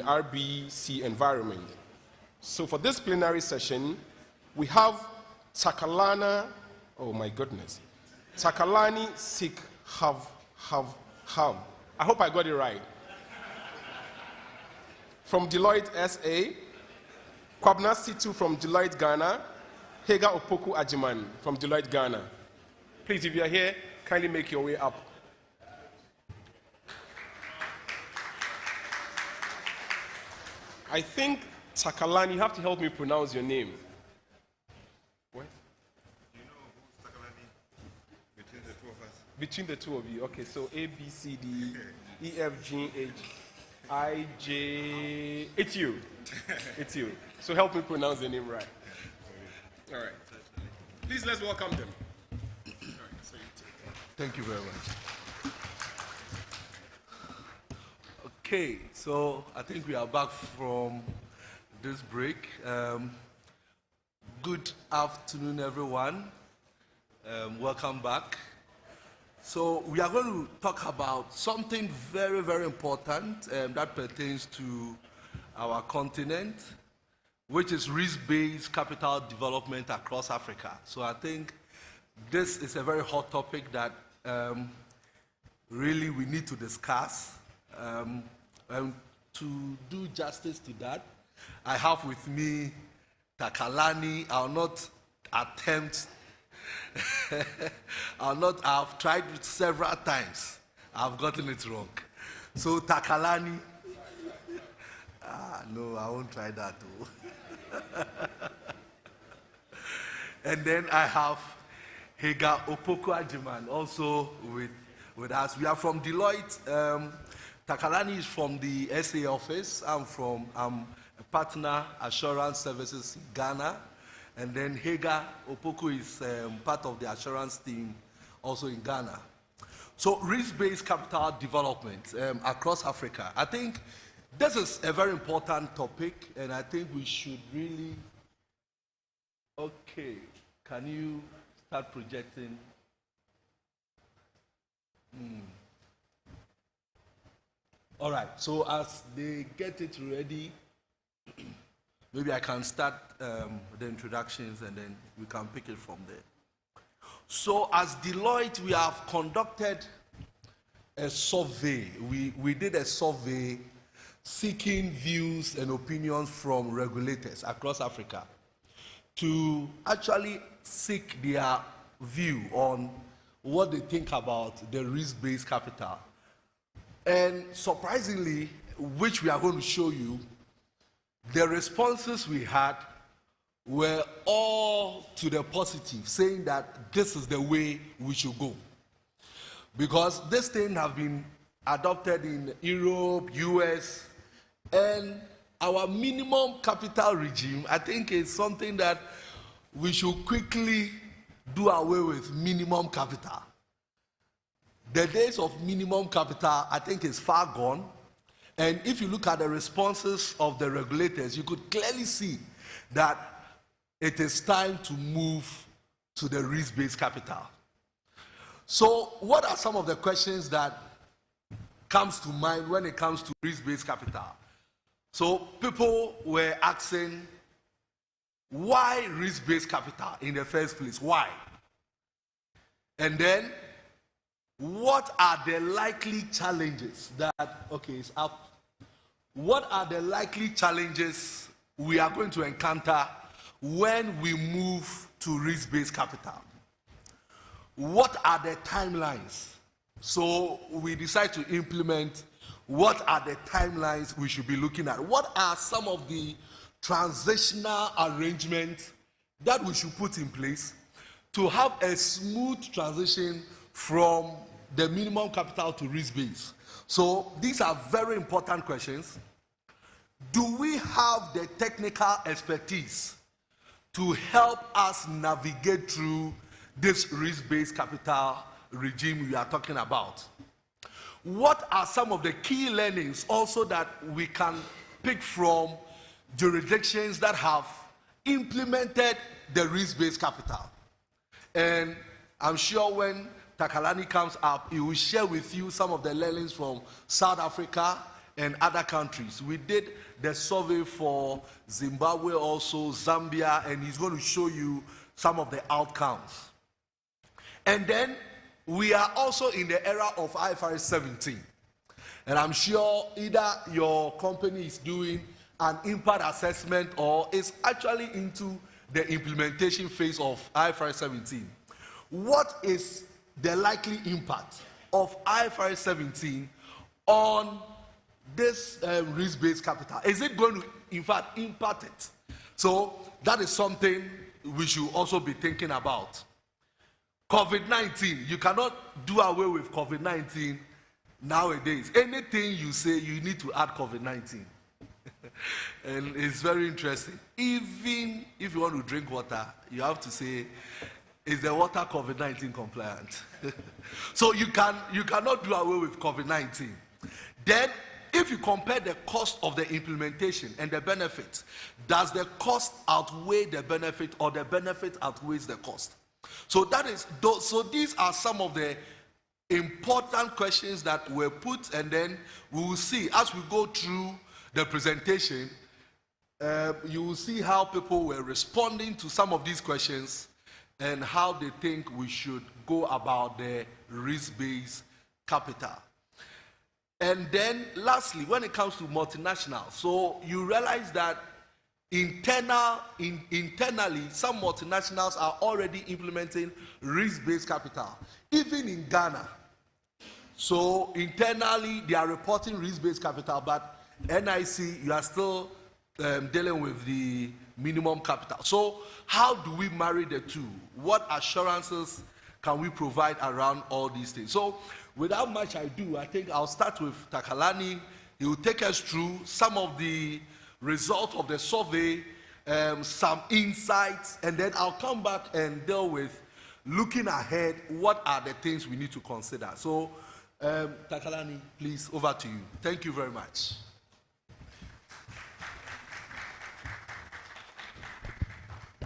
RBC environment. So for this plenary session, we have Takalana, oh my goodness, Takalani Sik Have. I hope I got it right. From Deloitte SA, Kwabna Situ from Deloitte Ghana, Hega Opoku Ajiman from Deloitte Ghana. Please, if you are here, kindly make your way up. I think, Takalani, you have to help me pronounce your name. What? You know who's Takalani between the two of us? Between the two of you. Okay, so A, B, C, D, E, F, G, H, I, J. It's you. It's you. So help me pronounce the name right. All right. Please, let's welcome them. All right, so you take. Thank you very much. Okay, so I think we are back from this break. Good afternoon, everyone. Welcome back. So we are going to talk about something very, very important that pertains to our continent, which is risk-based capital development across Africa. So I think this is a very hot topic that really we need to discuss. And to do justice to that, I have with me Takalani. I'll not attempt, I've tried it several times. I've gotten it wrong. So Takalani, no, I won't try that too. And then I have Hega Opoku Ajiman also with us. We are from Deloitte. Takalani is from the SA office. I'm a partner assurance services in Ghana. And then Hega Opoku is part of the assurance team also in Ghana. So risk-based capital development across Africa. I think this is a very important topic, and I think we should really, okay, can you start projecting? All right, so as they get it ready, maybe I can start the introductions and then we can pick it from there. So as Deloitte, we have conducted a survey. We did a survey seeking views and opinions from regulators across Africa to actually seek their view on what they think about the risk-based capital. And surprisingly, which we are going to show you, the responses we had were all to the positive, saying that this is the way we should go. Because this thing has been adopted in Europe, US, and our minimum capital regime, I think, is something that we should quickly do away with minimum capital. The days of minimum capital, I think, is far gone. And if you look at the responses of the regulators, you could clearly see that it is time to move to the risk-based capital. So what are some of the questions that comes to mind when it comes to risk-based capital? So people were asking, why risk-based capital in the first place? Why? And then, what are the likely challenges that, okay, it's up. What are the likely challenges we are going to encounter when we move to risk-based capital? What are the timelines? So we decide to implement. What are the timelines we should be looking at? What are some of the transitional arrangements that we should put in place to have a smooth transition from the minimum capital to risk base? So these are very important questions. Do we have the technical expertise to help us navigate through this risk-based capital regime we are talking about? What are some of the key learnings also that we can pick from jurisdictions that have implemented the risk-based capital? And I'm sure when Takalani comes up, he will share with you some of the learnings from South Africa and other countries. We did the survey for Zimbabwe also, Zambia, and he's going to show you some of the outcomes. And then we are also in the era of IFRS 17. And I'm sure either your company is doing an impact assessment or is actually into the implementation phase of IFRS 17. What is the likely impact of IFRS 17 on this risk-based capital? Is it going to, in fact, impact it? So that is something we should also be thinking about. COVID-19, you cannot do away with COVID-19 nowadays. Anything you say, you need to add COVID-19. And it's very interesting. Even if you want to drink water, you have to say, is the water COVID-19 compliant? So you cannot do away with COVID-19. Then, if you compare the cost of the implementation and the benefit, does the cost outweigh the benefit or the benefit outweighs the cost? So so these are some of the important questions that were put, and then we will see as we go through the presentation, you will see how people were responding to some of these questions and how they think we should go about the risk-based capital. And then lastly, when it comes to multinationals, so you realize that internally, some multinationals are already implementing risk-based capital, even in Ghana. So internally, they are reporting risk-based capital, but NIC, you are still dealing with the minimum capital. So how do we marry the two? What assurances can we provide around all these things? So without much ado, I think I'll start with Takalani. He will take us through some of the results of the survey, some insights, and then I'll come back and deal with looking ahead, what are the things we need to consider. So Takalani, please, over to you. Thank you very much.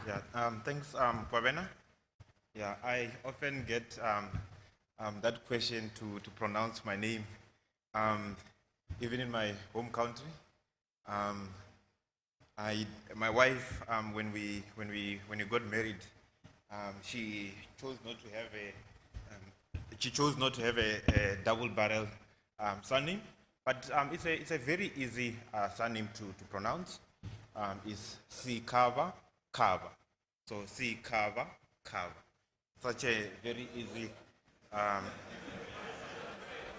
Yeah, thanks, Kwabena. Yeah, I often get that question to pronounce my name, even in my home country. My wife, when we got married, she chose not to have a double barrel surname, but it's a very easy surname to pronounce. It's Sikava Kava. So Sikava Kava. Such a very easy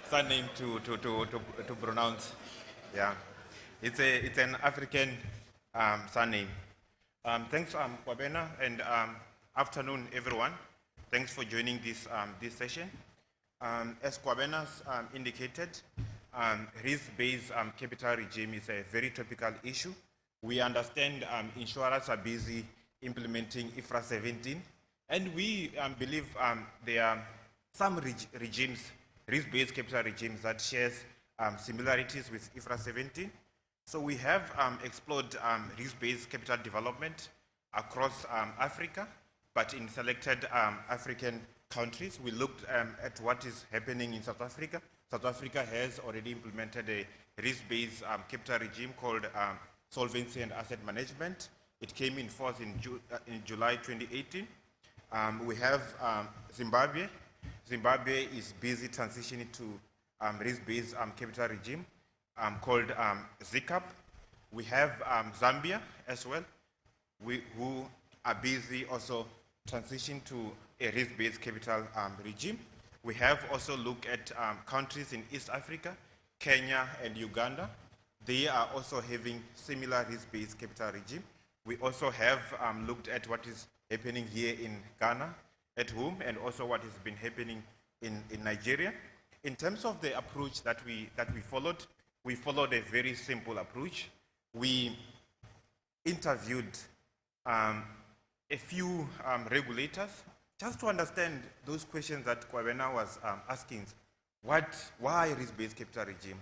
surname to pronounce. Yeah, it's an African surname. Thanks, Kwabena, and afternoon, everyone. Thanks for joining this session. As Kwabena indicated, risk-based capital regime is a very topical issue. We understand insurers are busy implementing IFRS 17, and we believe there are some regimes, risk-based capital regimes, that shares similarities with IFRS 17. So we have explored risk-based capital development across Africa, but in selected African countries. We looked at what is happening in South Africa. South Africa has already implemented a risk-based capital regime called Solvency and Asset Management. It came in force in July 2018. We have Zimbabwe. Zimbabwe is busy transitioning to risk-based capital regime called ZICAP. We have Zambia as well, who are busy also transitioning to a risk-based capital regime. We have also looked at countries in East Africa, Kenya and Uganda. They are also having similar risk-based capital regime. We also have looked at what is happening here in Ghana at home, and also what has been happening in Nigeria. In terms of the approach that we followed a very simple approach. We interviewed a few regulators just to understand those questions that Kwabena was asking. Why risk-based capital regime?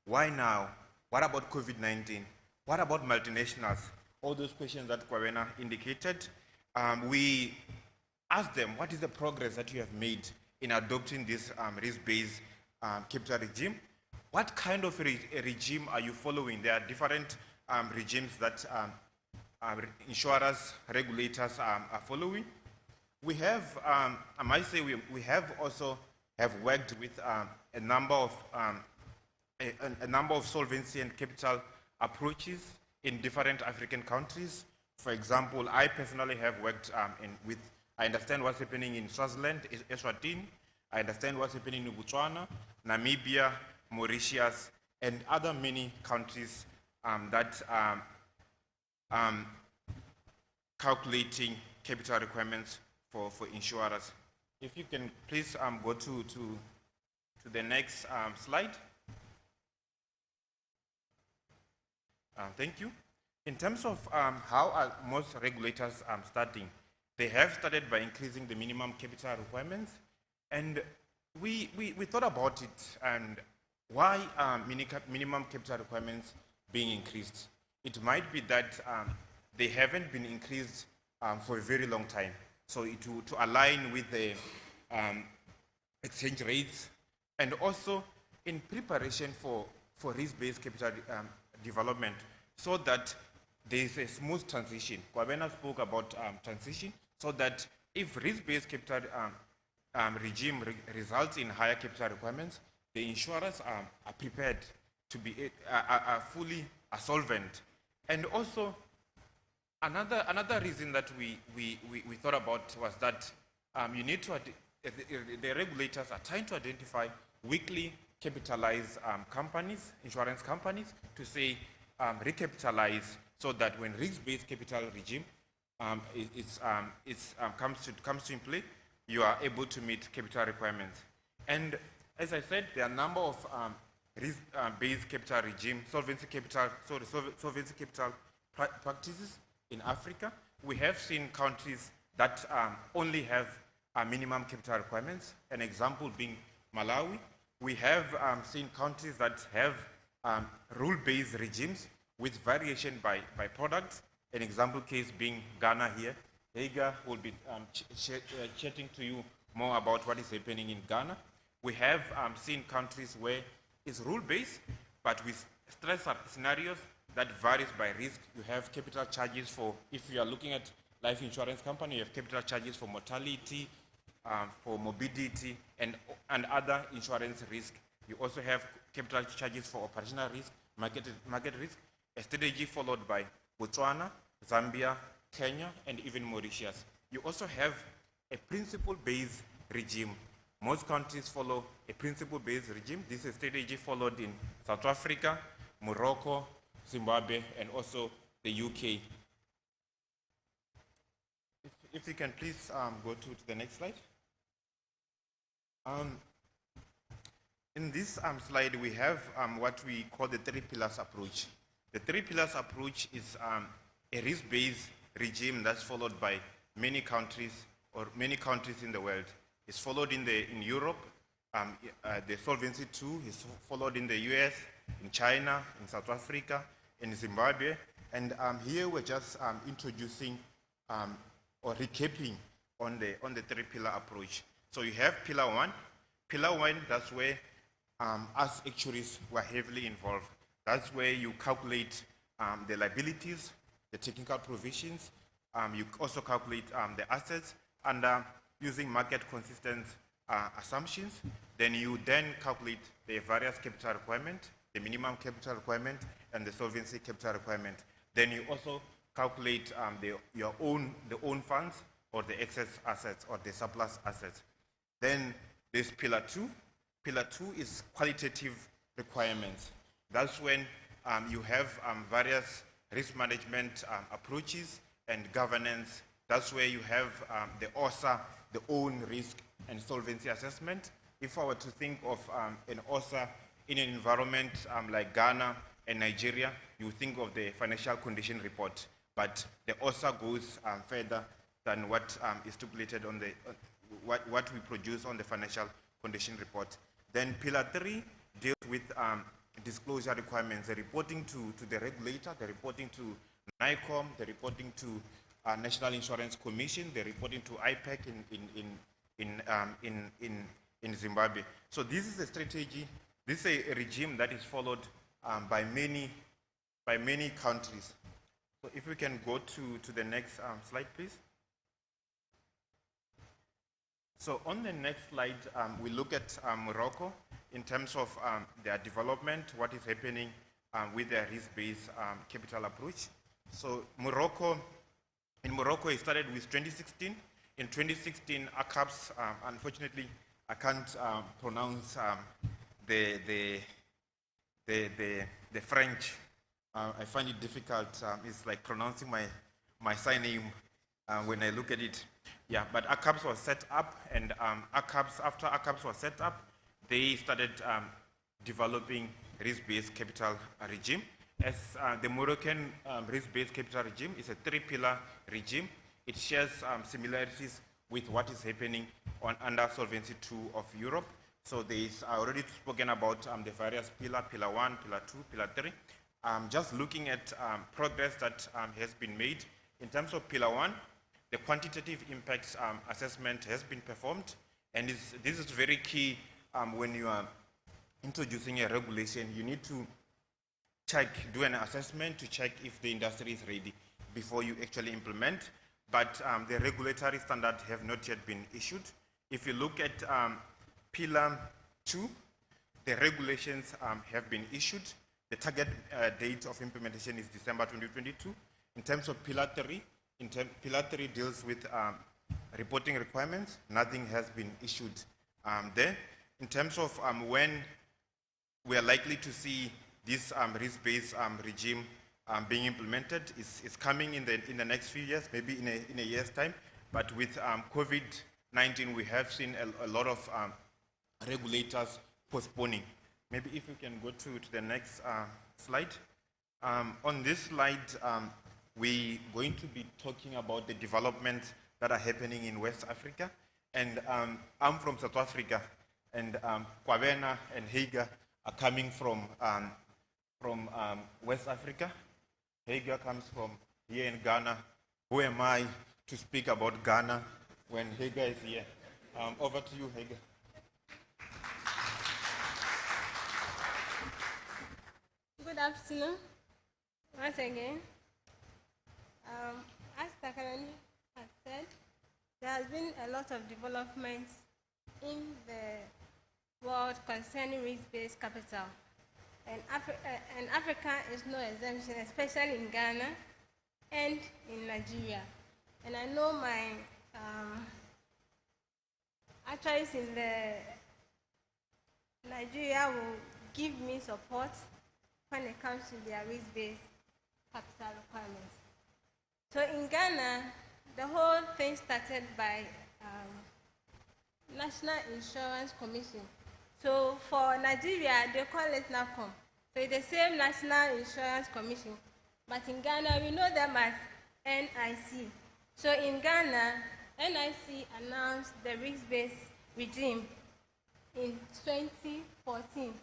Why now? What about COVID-19? What about multinationals? All those questions that Kwabena indicated. We asked them, what is the progress that you have made in adopting this risk-based capital regime? what kind of regime are you following? There are different regimes that insurers, regulators are following. We have, I might say, we have also worked with a number of solvency and capital approaches in different African countries. For example, I personally have worked I understand what's happening in Swaziland, Eswatini. I understand what's happening in Botswana, Namibia, Mauritius, and other many countries that are calculating capital requirements for insurers. If you can please go to the next slide. Thank you. In terms of how are most regulators starting, they have started by increasing the minimum capital requirements, and we thought about it and why minimum capital requirements being increased. It might be that they haven't been increased for a very long time. So to align with the exchange rates, and also in preparation for risk-based capital development, so that there is a smooth transition. Kwabena spoke about transition, so that if risk-based capital regime results in higher capital requirements, the insurers are prepared to be are fully solvent. And also, another reason that we thought about was that you need to the regulators are trying to identify weakly capitalized companies, insurance companies, to say recapitalize, so that when risk-based capital regime comes to in play, you are able to meet capital requirements. And as I said, there are a number of risk-based capital regime, solvency capital practices in Africa. We have seen countries that only have minimum capital requirements, an example being Malawi. We have seen countries that have rule-based regimes with variation by products, an example case being Ghana here. Hager will be chatting to you more about what is happening in Ghana. We have seen countries where it's rule-based, but with stress scenarios that varies by risk. You have capital charges for, if you are looking at life insurance company, you have capital charges for mortality, for morbidity, and other insurance risk. You also have capital charges for operational risk, market risk, a strategy followed by Botswana, Zambia, Kenya, and even Mauritius. You also have a principle-based regime. Most countries follow a principle-based regime. This is a strategy followed in South Africa, Morocco, Zimbabwe, and also the UK. If you can please go to the next slide. In this slide, we have what we call the three pillars approach. The three pillars approach is a risk-based regime that's followed by many countries in the world. It's followed in Europe. The Solvency II is followed in the US, in China, in South Africa, in Zimbabwe. And here we're just introducing or recapping on the three pillar approach. So you have pillar one. Pillar one, that's where us actuaries were heavily involved. That's where you calculate the liabilities, the technical provisions. You also calculate the assets under using market consistent assumptions. Then you calculate the various capital requirement, the minimum capital requirement, and the solvency capital requirement. Then you also calculate the own funds, or the excess assets, or the surplus assets. Then there's pillar two. Pillar two is qualitative requirements. That's when you have various risk management approaches and governance. That's where you have the OSA, the own risk and solvency assessment. If I were to think of an OSA in an environment like Ghana and Nigeria, you think of the financial condition report. But the OSA goes further than what is stipulated on what we produce on the financial condition report. Then pillar three deals with disclosure requirements, the reporting to the regulator, the reporting to NICOM, the reporting to National Insurance Commission, the reporting to IPEC in Zimbabwe. So this is a strategy This is a regime that is followed by many countries. So if we can go to the next slide, please. So on the next slide, we look at Morocco in terms of their development, what is happening with their risk-based capital approach. So in Morocco, it started with 2016. In 2016, ACAPS, unfortunately, I can't pronounce the French. I find it difficult. It's like pronouncing my surname when I look at it. Yeah, but ACAPS was set up, and after ACAPS was set up, they started developing risk-based capital regime. As the Moroccan risk-based capital regime is a three-pillar regime. It shares similarities with what is happening under Solvency II of Europe. So there is already spoken about the various pillar 1, pillar 2, pillar 3. Just looking at progress that has been made in terms of pillar 1, the quantitative impacts assessment has been performed, and this is very key when you are introducing a regulation. You need to do an assessment to check if the industry is ready before you actually implement. But the regulatory standards have not yet been issued. If you look at pillar 2, the regulations have been issued. The target date of implementation is December 2022. In terms of pillar 3, pillar 3 deals with reporting requirements. Nothing has been issued there. In terms of when we are likely to see this risk-based regime being implemented, is coming in the next few years, maybe in a year's time. But with COVID-19, we have seen a lot of regulators postponing. Maybe if we can go to the next slide. On this slide, we're going to be talking about the developments that are happening in West Africa. And I'm from South Africa, and Kwabena and Hager are coming from West Africa. Hager comes from here in Ghana. Who am I to speak about Ghana when Hager is here? Over to you, Hager. Good afternoon, once again. As Takarani has said, there has been a lot of developments in the world concerning risk-based capital. And Africa is no exemption, especially in Ghana and in Nigeria. And I know my actuaries in Nigeria will give me support when it comes to their risk-based capital requirements. So in Ghana, the whole thing started by National Insurance Commission. So for Nigeria, they call it NACOM. So it's the same National Insurance Commission. But in Ghana, we know them as NIC. So in Ghana, NIC announced the risk-based regime in 2014.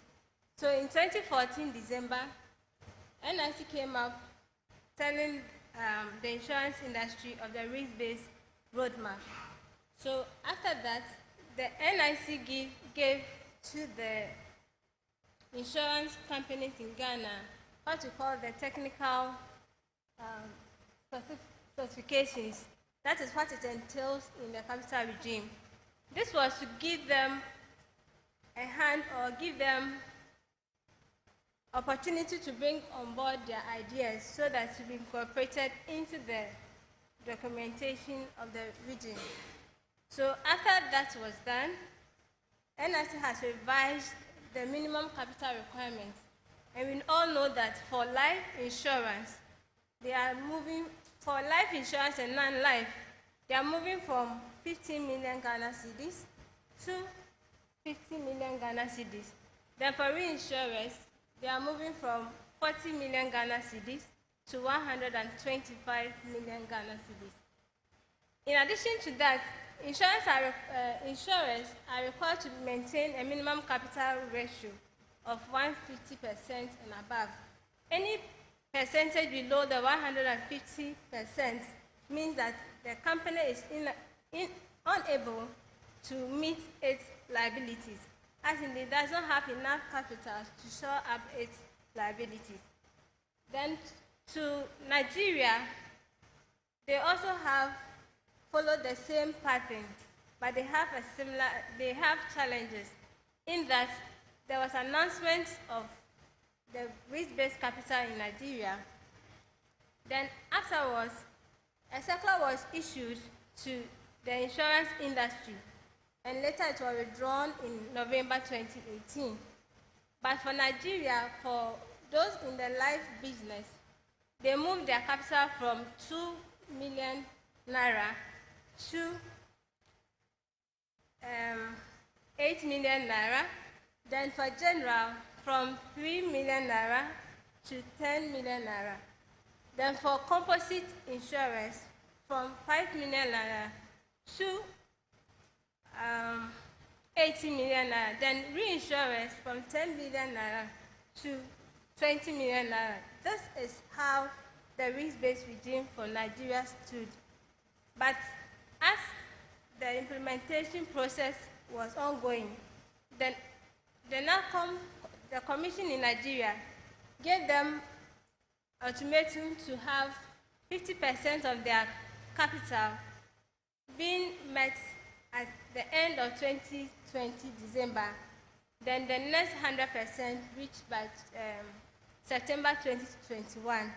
So in 2014, December, NIC came up telling the insurance industry of the risk-based roadmap. So after that, the NIC gave to the insurance companies in Ghana what we call the technical specifications. That is what it entails in the capital regime. This was to give them a hand or give them opportunity to bring on board their ideas so that to be incorporated into the documentation of the region. So after that was done, NIC has revised the minimum capital requirements. And we all know that for life insurance, they are moving, for life insurance and non-life, they are moving from 15 million Ghana cedis to 50 million Ghana cedis. Then for reinsurers, they are moving from 40 million Ghana cedis to 125 million Ghana cedis. In addition to that, insurers are required to maintain a minimum capital ratio of 150% and above. Any percentage below the 150% means that the company is unable to meet its liabilities. as in it does not have enough capital to shore up its liabilities. Then to Nigeria, they also have followed the same pattern, but they have challenges in that there was announcement of the risk-based capital in Nigeria. Then afterwards, a circular was issued to the insurance industry, and later it was withdrawn in November 2018. But for Nigeria, for those in the life business, they moved their capital from 2 million naira to 8 million naira. Then for general, from 3 million naira to 10 million naira. Then for composite insurance, from 5 million naira to 80 million naira. Then reinsurance from 10 million naira to 20 million naira. This is how the risk-based regime for Nigeria stood. But as the implementation process was ongoing, then the commission in Nigeria gave them ultimatum to have 50% of their capital being met at the end of 2020 December, then the next 100% reached by September 2021.